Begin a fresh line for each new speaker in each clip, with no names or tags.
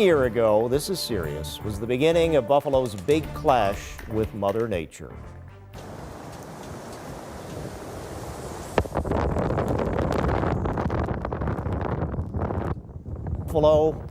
A year ago, this is serious, was the beginning of Buffalo's big clash with Mother Nature. Buffalo,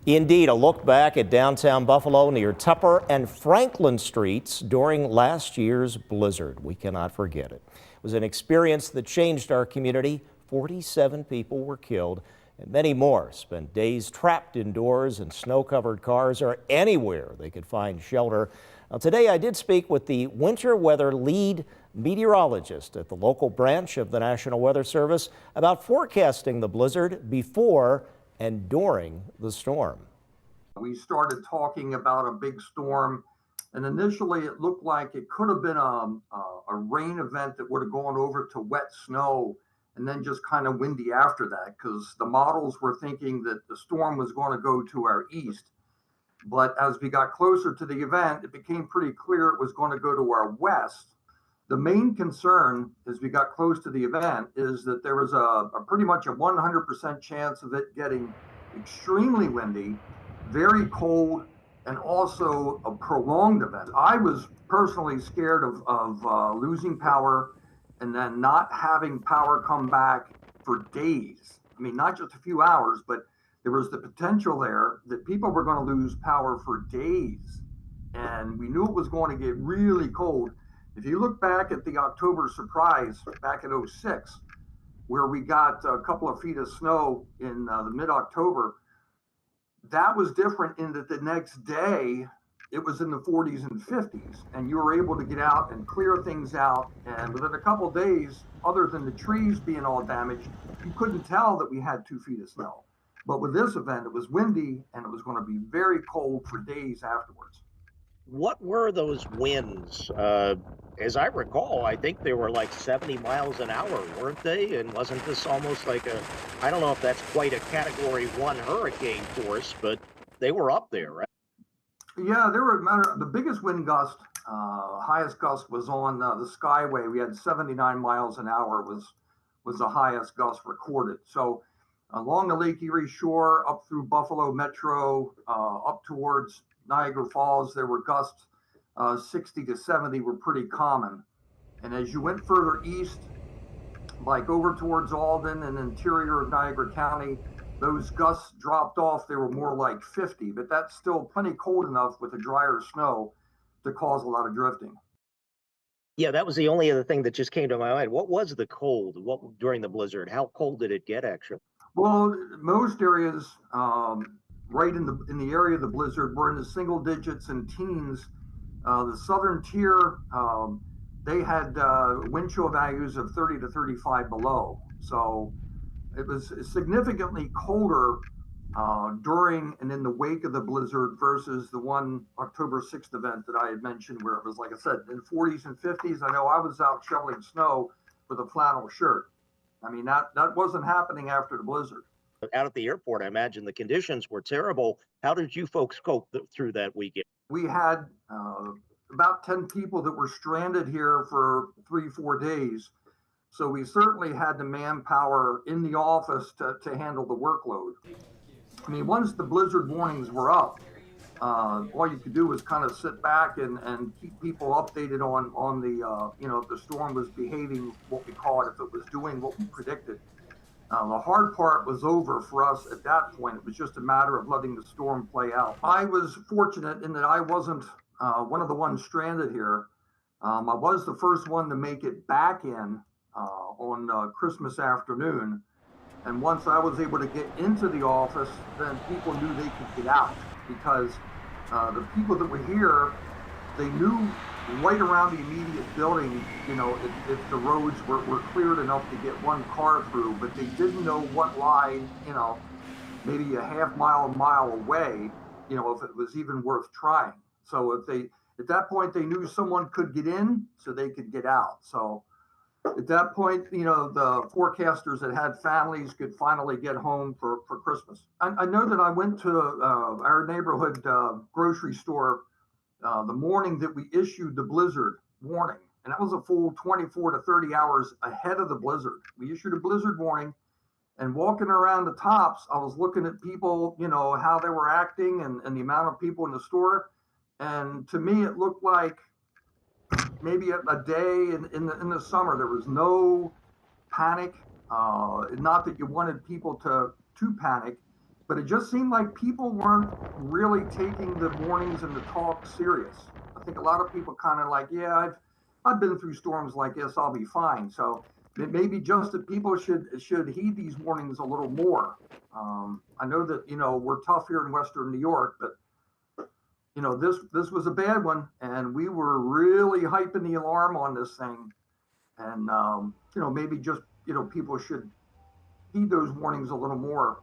indeed, a look back at downtown Buffalo near Tupper and Franklin Streets during last year's blizzard. We cannot forget it. It was an experience that changed our community. 47 people were killed, and many more spent days trapped indoors in snow-covered cars or anywhere they could find shelter. Now, today I did speak with the winter weather lead meteorologist at the local branch of the National Weather Service about forecasting the blizzard before and during the storm.
We started talking about a big storm, and initially it looked like it could have been a rain event that would have gone over to wet snow and then just kind of windy after that, because the models were thinking that the storm was going to go to our east. But as we got closer to the event, it became pretty clear it was going to go to our west. The main concern as we got close to the event is that there was a pretty much a 100% chance of it getting extremely windy, very cold, and also a prolonged event. I was personally scared of losing power and then not having power come back for days. I mean, not just a few hours, but there was the potential there that people were going to lose power for days. And we knew it was going to get really cold. If you look back at the October surprise back in '06, where we got a couple of feet of snow in the mid-October, that was different in that the next day it was in the 40s and 50s, and you were able to get out and clear things out. And within a couple of days, other than the trees being all damaged, you couldn't tell that we had 2 feet of snow. But with this event, it was windy and it was going to be very cold for days afterwards.
What were those winds? As I recall, I think they were like 70 miles an hour, weren't they? And wasn't this almost like I don't know if that's quite a Category 1 hurricane force, but they were up there, right?
Yeah, there were the biggest wind gust, highest gust was on the Skyway. We had 79 miles an hour was the highest gust recorded. So along the Lake Erie shore, up through Buffalo Metro, up towards Niagara Falls, there were gusts 60 to 70 were pretty common. And as you went further east, like over towards Alden and interior of Niagara County, those gusts dropped off. They were more like 50, but that's still plenty cold enough with the drier snow to cause a lot of drifting.
Yeah, that was the only other thing that just came to my mind. What was the cold? What during the blizzard? How cold did it get actually?
Well, most areas, right in the area of the blizzard, were in the single digits and teens. The southern tier, they had wind chill values of 30 to 35 below. So it was significantly colder during and in the wake of the blizzard versus the one October 6th event that I had mentioned, where it was, like I said, in 40s and 50s. I know I was out shoveling snow with a flannel shirt. I mean, that wasn't happening after the blizzard.
Out at the airport, I imagine the conditions were terrible. How did you folks cope through that weekend?
We had about 10 people that were stranded here for 3-4 days. So we certainly had the manpower in the office to handle the workload. I mean, once the blizzard warnings were up, all you could do was kind of sit back and keep people updated on the, if the storm was behaving what we call it, if it was doing what we predicted. The hard part was over for us at that point. It was just a matter of letting the storm play out. I was fortunate in that I wasn't one of the ones stranded here. I was the first one to make it back in on Christmas afternoon. And once I was able to get into the office, then people knew they could get out, because the people that were here, they knew right around the immediate building, if the roads were cleared enough to get one car through, but they didn't know what line, maybe a half mile, a mile away, if it was even worth trying. So at that point, they knew someone could get in so they could get out. So at that point, the forecasters that had families could finally get home for Christmas. I know that I went to our neighborhood grocery store the morning that we issued the blizzard warning, and that was a full 24 to 30 hours ahead of the blizzard. We issued a blizzard warning, And walking around the tops, I was looking at people, you know, how they were acting and the amount of people in the store. And to me, it looked like maybe a day in the summer. There was no panic. Not that you wanted people to panic, but it just seemed like people weren't really taking the warnings and the talk serious. I think a lot of people kind of like, yeah, I've been through storms like this. I'll be fine. So it may be just that people should heed these warnings a little more. I know that, you know, we're tough here in Western New York, but you know, this was a bad one, and we were really hyping the alarm on this thing. And you know, maybe just, you know, people should heed those warnings a little more.